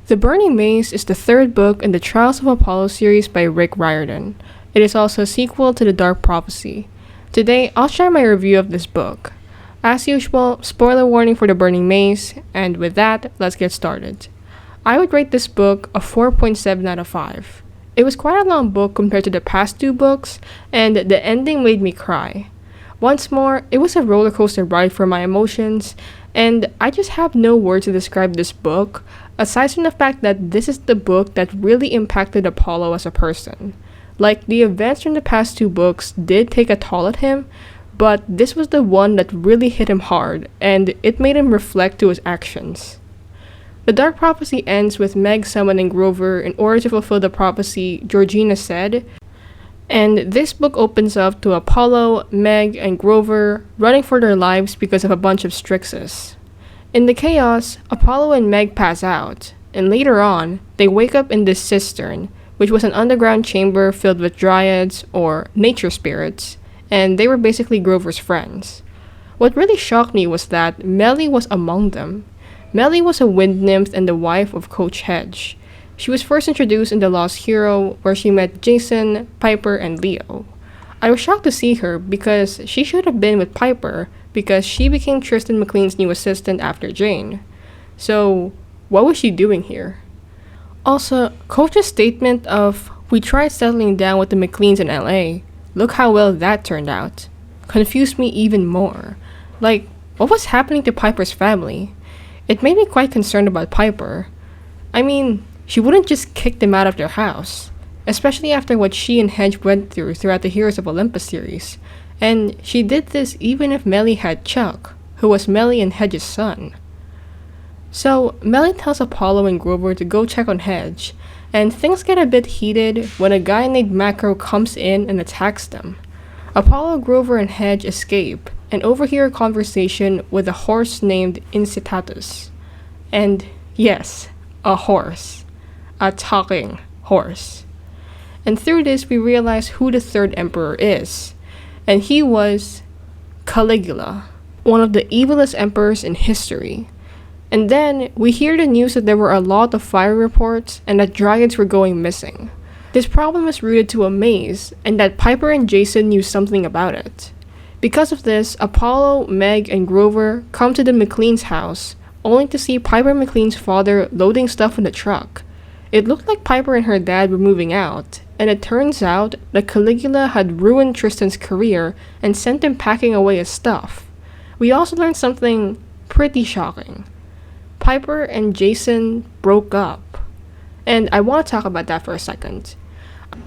The Burning Maze is the third book in the Trials of Apollo series by Rick Riordan. It is also a sequel to The Dark Prophecy. Today, I'll share my review of this book. As usual, spoiler warning for The Burning Maze, and with that, let's get started. I would rate this book a 4.7 out of 5. It was quite a long book compared to the past two books, and the ending made me cry. Once more, it was a roller coaster ride for my emotions, and I just have no words to describe this book, aside from the fact that this is the book that really impacted Apollo as a person. Like, the events from the past two books did take a toll at him, but this was the one that really hit him hard, and it made him reflect to his actions. The Dark Prophecy ends with Meg summoning Grover in order to fulfill the prophecy Georgina said, and this book opens up to Apollo, Meg, and Grover running for their lives because of a bunch of Strixes. In the chaos, Apollo and Meg pass out, and later on, they wake up in this cistern, which was an underground chamber filled with dryads, or nature spirits, and they were basically Grover's friends. What really shocked me was that Melly was among them. Melly was a wind nymph and the wife of Coach Hedge. She was first introduced in The Lost Hero, where she met Jason, Piper, and Leo. I was shocked to see her because she should have been with Piper because she became Tristan McLean's new assistant after Jane. So, what was she doing here? Also, Coach's statement of, "We tried settling down with the McLeans in LA. Look how well that turned out," confused me even more. Like, what was happening to Piper's family? It made me quite concerned about Piper. I mean, she wouldn't just kick them out of their house, especially after what she and Hedge went through throughout the Heroes of Olympus series. And she did this even if Melly had Chuck, who was Melly and Hedge's son. So, Melly tells Apollo and Grover to go check on Hedge, and things get a bit heated when a guy named Macro comes in and attacks them. Apollo, Grover, and Hedge escape, and overhear a conversation with a horse named Incitatus. And yes, a horse. A talking horse. And through this, we realize who the third emperor is. And he was Caligula, one of the evilest emperors in history. And then, we hear the news that there were a lot of fire reports and that dryads were going missing. This problem is rooted to a maze, and that Piper and Jason knew something about it. Because of this, Apollo, Meg, and Grover come to the McLean's house, only to see Piper McLean's father loading stuff in the truck. It looked like Piper and her dad were moving out, and it turns out that Caligula had ruined Tristan's career and sent him packing away his stuff. We also learned something pretty shocking. Piper and Jason broke up. And I want to talk about that for a second.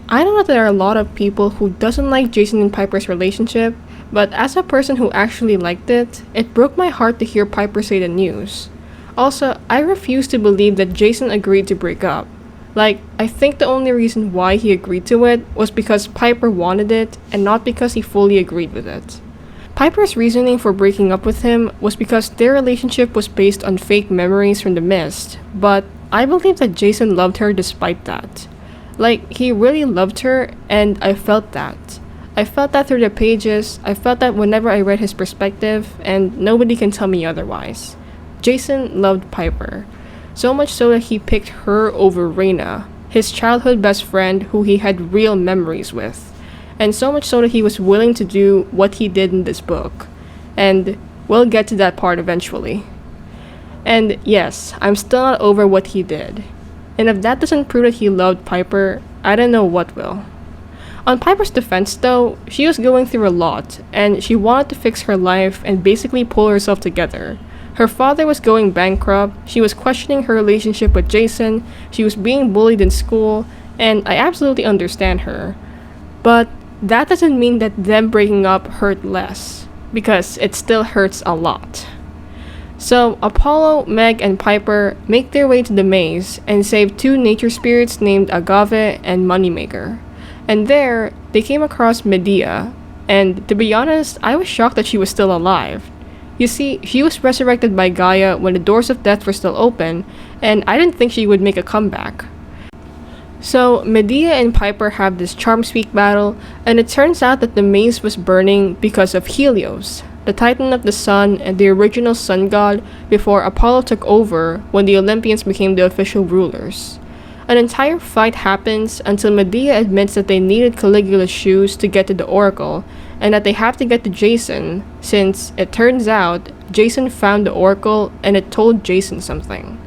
I know that there are a lot of people who doesn't like Jason and Piper's relationship, but as a person who actually liked it, it broke my heart to hear Piper say the news. Also, I refuse to believe that Jason agreed to break up. Like, I think the only reason why he agreed to it was because Piper wanted it and not because he fully agreed with it. Piper's reasoning for breaking up with him was because their relationship was based on fake memories from the mist, but I believe that Jason loved her despite that. Like, he really loved her, and I felt that. I felt that through the pages, I felt that whenever I read his perspective, and nobody can tell me otherwise. Jason loved Piper. So much so that he picked her over Reyna, his childhood best friend who he had real memories with. And so much so that he was willing to do what he did in this book. And we'll get to that part eventually. And yes, I'm still not over what he did. And if that doesn't prove that he loved Piper, I don't know what will. On Piper's defense though, she was going through a lot, and she wanted to fix her life and basically pull herself together. Her father was going bankrupt, she was questioning her relationship with Jason, she was being bullied in school, and I absolutely understand her. But that doesn't mean that them breaking up hurt less, because it still hurts a lot. So Apollo, Meg, and Piper make their way to the maze and save two nature spirits named Agave and Moneymaker. And there, they came across Medea, and to be honest, I was shocked that she was still alive. You see, she was resurrected by Gaia when the doors of death were still open, and I didn't think she would make a comeback. So, Medea and Piper have this charm speak battle, and it turns out that the maze was burning because of Helios, the Titan of the Sun and the original sun god before Apollo took over when the Olympians became the official rulers. An entire fight happens until Medea admits that they needed Caligula's shoes to get to the Oracle, and that they have to get to Jason, since it turns out Jason found the Oracle and it told Jason something.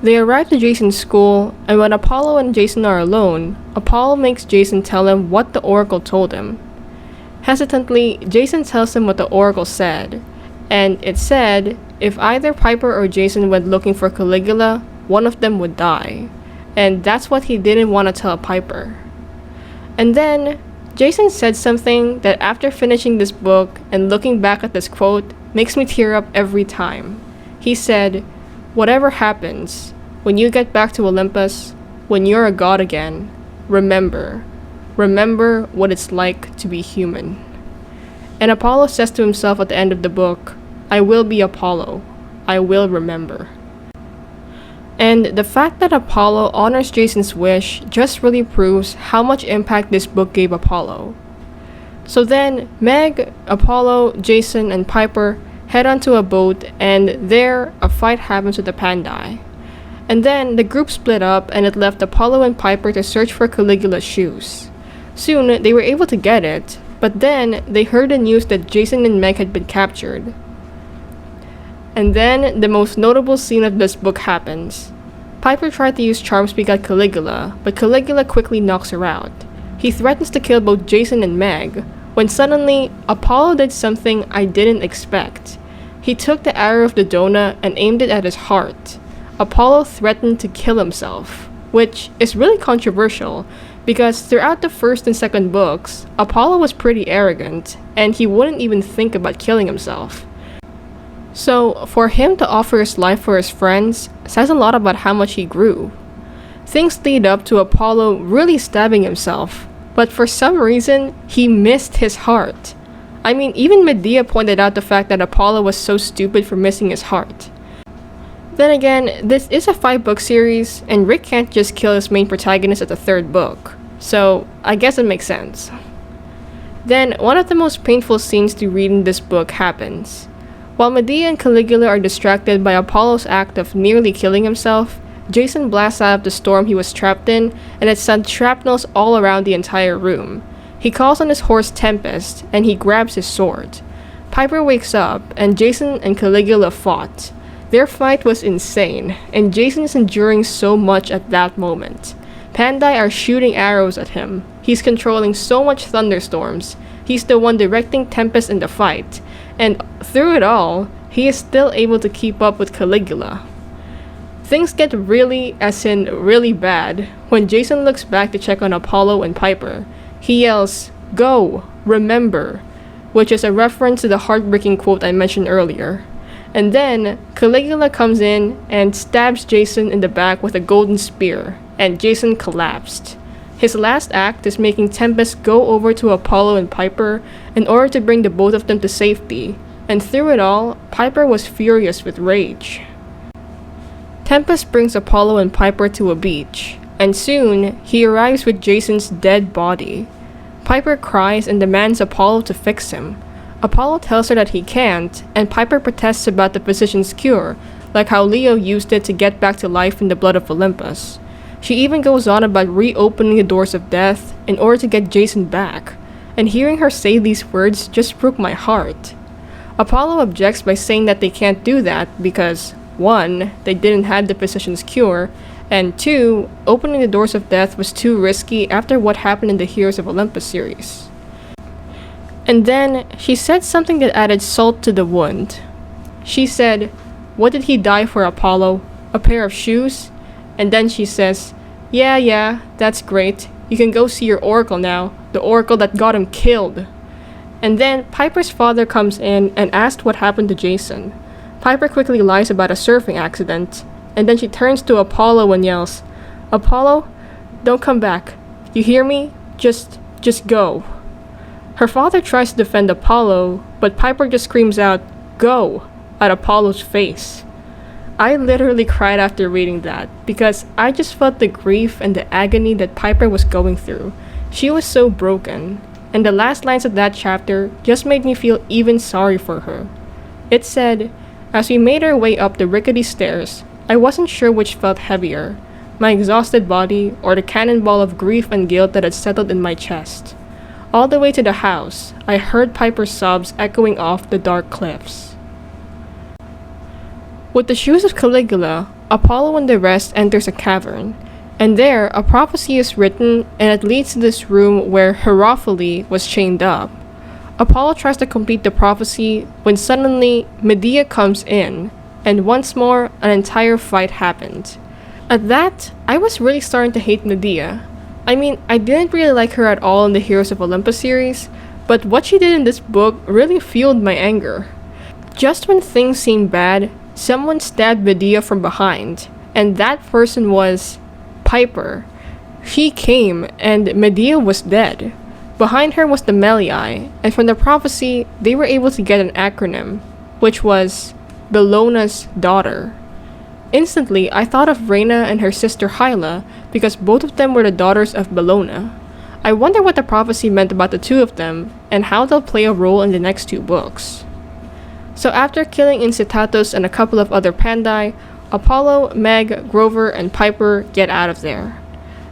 They arrive to Jason's school, and when Apollo and Jason are alone, Apollo makes Jason tell him what the Oracle told him. Hesitantly, Jason tells him what the Oracle said, and it said if either Piper or Jason went looking for Caligula, one of them would die. And that's what he didn't want to tell Piper. And then, Jason said something that after finishing this book and looking back at this quote makes me tear up every time. He said, "Whatever happens, when you get back to Olympus, when you're a god again, remember what it's like to be human." And Apollo says to himself at the end of the book, "I will be Apollo. I will remember." And the fact that Apollo honors Jason's wish just really proves how much impact this book gave Apollo. So then, Meg, Apollo, Jason, and Piper head onto a boat, and there, a fight happens with the Pandai. And then, the group split up, and it left Apollo and Piper to search for Caligula's shoes. Soon, they were able to get it, but then, they heard the news that Jason and Meg had been captured. And then, the most notable scene of this book happens. Piper tried to use charm speak at Caligula, but Caligula quickly knocks her out. He threatens to kill both Jason and Meg, when suddenly, Apollo did something I didn't expect. He took the arrow of Dodona and aimed it at his heart. Apollo threatened to kill himself, which is really controversial, because throughout the first and second books, Apollo was pretty arrogant, and he wouldn't even think about killing himself. So, for him to offer his life for his friends says a lot about how much he grew. Things lead up to Apollo really stabbing himself, but for some reason, he missed his heart. I mean, even Medea pointed out the fact that Apollo was so stupid for missing his heart. Then again, this is a 5-book series, and Rick can't just kill his main protagonist at the 3rd book, so I guess it makes sense. Then, one of the most painful scenes to read in this book happens. While Medea and Caligula are distracted by Apollo's act of nearly killing himself, Jason blasts out of the storm he was trapped in, and it sent shrapnels all around the entire room. He calls on his horse Tempest, and he grabs his sword. Piper wakes up, and Jason and Caligula fought. Their fight was insane, and Jason is enduring so much at that moment. Pandai are shooting arrows at him. He's controlling so much thunderstorms. He's the one directing Tempest in the fight. And through it all, he is still able to keep up with Caligula. Things get really, as in really bad, when Jason looks back to check on Apollo and Piper. He yells, "Go! Remember!" which is a reference to the heartbreaking quote I mentioned earlier. And then, Caligula comes in and stabs Jason in the back with a golden spear, and Jason collapsed. His last act is making Tempest go over to Apollo and Piper in order to bring the both of them to safety, and through it all, Piper was furious with rage. Tempest brings Apollo and Piper to a beach, and soon, he arrives with Jason's dead body. Piper cries and demands Apollo to fix him. Apollo tells her that he can't, and Piper protests about the physician's cure, like how Leo used it to get back to life in the blood of Olympus. She even goes on about reopening the doors of death in order to get Jason back, and hearing her say these words just broke my heart. Apollo objects by saying that they can't do that because 1. They didn't have the physician's cure, and 2. Opening the doors of death was too risky after what happened in the Heroes of Olympus series. And then, she said something that added salt to the wound. She said, "What did he die for, Apollo? A pair of shoes?" And then she says, yeah, that's great. You can go see your oracle now, the oracle that got him killed." And then Piper's father comes in and asks what happened to Jason. Piper quickly lies about a surfing accident, and then she turns to Apollo and yells, "Apollo, don't come back. You hear me? Just go." Her father tries to defend Apollo, but Piper just screams out, "Go!" at Apollo's face. I literally cried after reading that, because I just felt the grief and the agony that Piper was going through. She was so broken. and the last lines of that chapter just made me feel even sorry for her. It said, "As we made our way up the rickety stairs, I wasn't sure which felt heavier, my exhausted body or the cannonball of grief and guilt that had settled in my chest. All the way to the house, I heard Piper's sobs echoing off the dark cliffs." With the shoes of Caligula, Apollo and the rest enters a cavern, and there a prophecy is written, and it leads to this room where Hierophile was chained up. Apollo tries to complete the prophecy when suddenly Medea comes in, and once more an entire fight happened. At that, I was really starting to hate Medea. I mean, I didn't really like her at all in the Heroes of Olympus series, but what she did in this book really fueled my anger. Just when things seemed bad, someone stabbed Medea from behind, and that person was Piper. She came, and Medea was dead. Behind her was the Melii, and from the prophecy, they were able to get an acronym, which was Bellona's daughter. Instantly, I thought of Reyna and her sister Hyla, because both of them were the daughters of Bellona. I wonder what the prophecy meant about the two of them, and how they'll play a role in the next two books. So after killing Incitatus and a couple of other Pandai, Apollo, Meg, Grover, and Piper get out of there.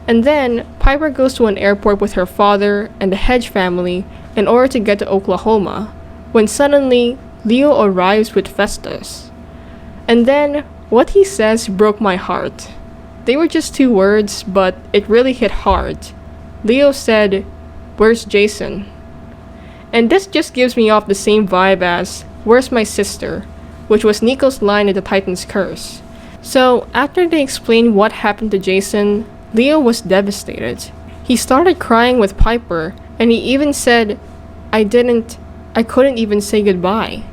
And then, Piper goes to an airport with her father and the Hedge family in order to get to Oklahoma, when suddenly, Leo arrives with Festus. And then, what he says broke my heart. They were just 2 words, but it really hit hard. Leo said, "Where's Jason?" And this just gives me off the same vibe as, "Where's my sister?" which was Nico's line in the Titan's Curse. So, after they explained what happened to Jason, Leo was devastated. He started crying with Piper, and he even said, I couldn't even say goodbye."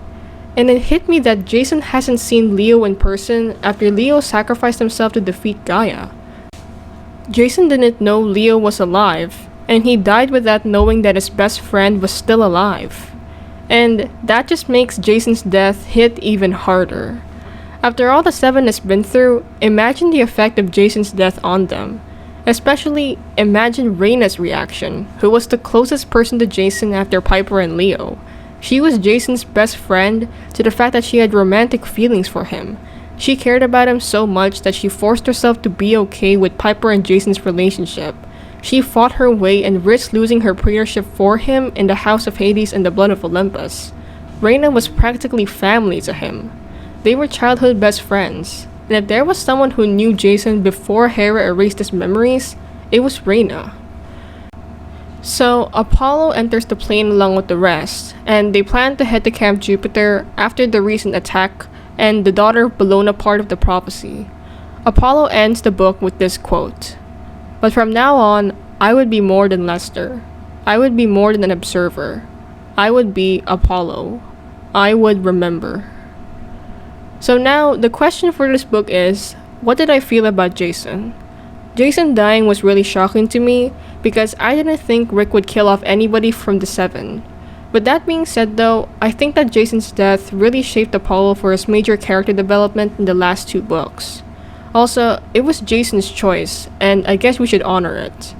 And it hit me that Jason hasn't seen Leo in person after Leo sacrificed himself to defeat Gaia. Jason didn't know Leo was alive, and he died without knowing that his best friend was still alive. And that just makes Jason's death hit even harder. After all the 7 has been through, imagine the effect of Jason's death on them. Especially, imagine Reyna's reaction, who was the closest person to Jason after Piper and Leo. She was Jason's best friend to the fact that she had romantic feelings for him. She cared about him so much that she forced herself to be okay with Piper and Jason's relationship. She fought her way and risked losing her praetorship for him in the House of Hades and the Blood of Olympus. Reyna was practically family to him. They were childhood best friends, and if there was someone who knew Jason before Hera erased his memories, it was Reyna. So, Apollo enters the plane along with the rest, and they plan to head to Camp Jupiter after the recent attack and the daughter of Bellona part of the prophecy. Apollo ends the book with this quote, "But from now on, I would be more than Lester. I would be more than an observer. I would be Apollo. I would remember." So now, the question for this book is, what did I feel about Jason? Jason dying was really shocking to me because I didn't think Rick would kill off anybody from the 7. With that being said though, I think that Jason's death really shaped Apollo for his major character development in the last 2 books. Also, it was Jason's choice, and I guess we should honor it.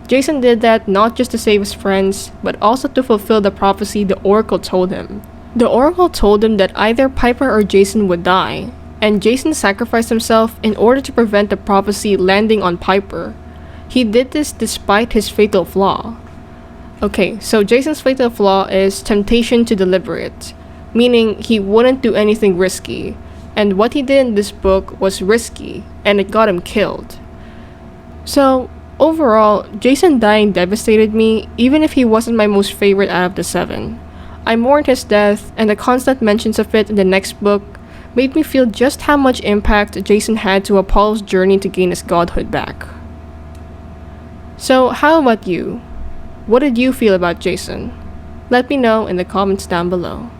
Jason did that not just to save his friends, but also to fulfill the prophecy the Oracle told him. The Oracle told him that either Piper or Jason would die, and Jason sacrificed himself in order to prevent the prophecy landing on Piper. He did this despite his fatal flaw. Okay, so Jason's fatal flaw is temptation to deliberate, meaning he wouldn't do anything risky, and what he did in this book was risky, and it got him killed. So, overall, Jason dying devastated me, even if he wasn't my most favorite out of the 7. I mourned his death, and the constant mentions of it in the next book made me feel just how much impact Jason had to Apollo's journey to gain his godhood back. So, how about you? What did you feel about Jason? Let me know in the comments down below.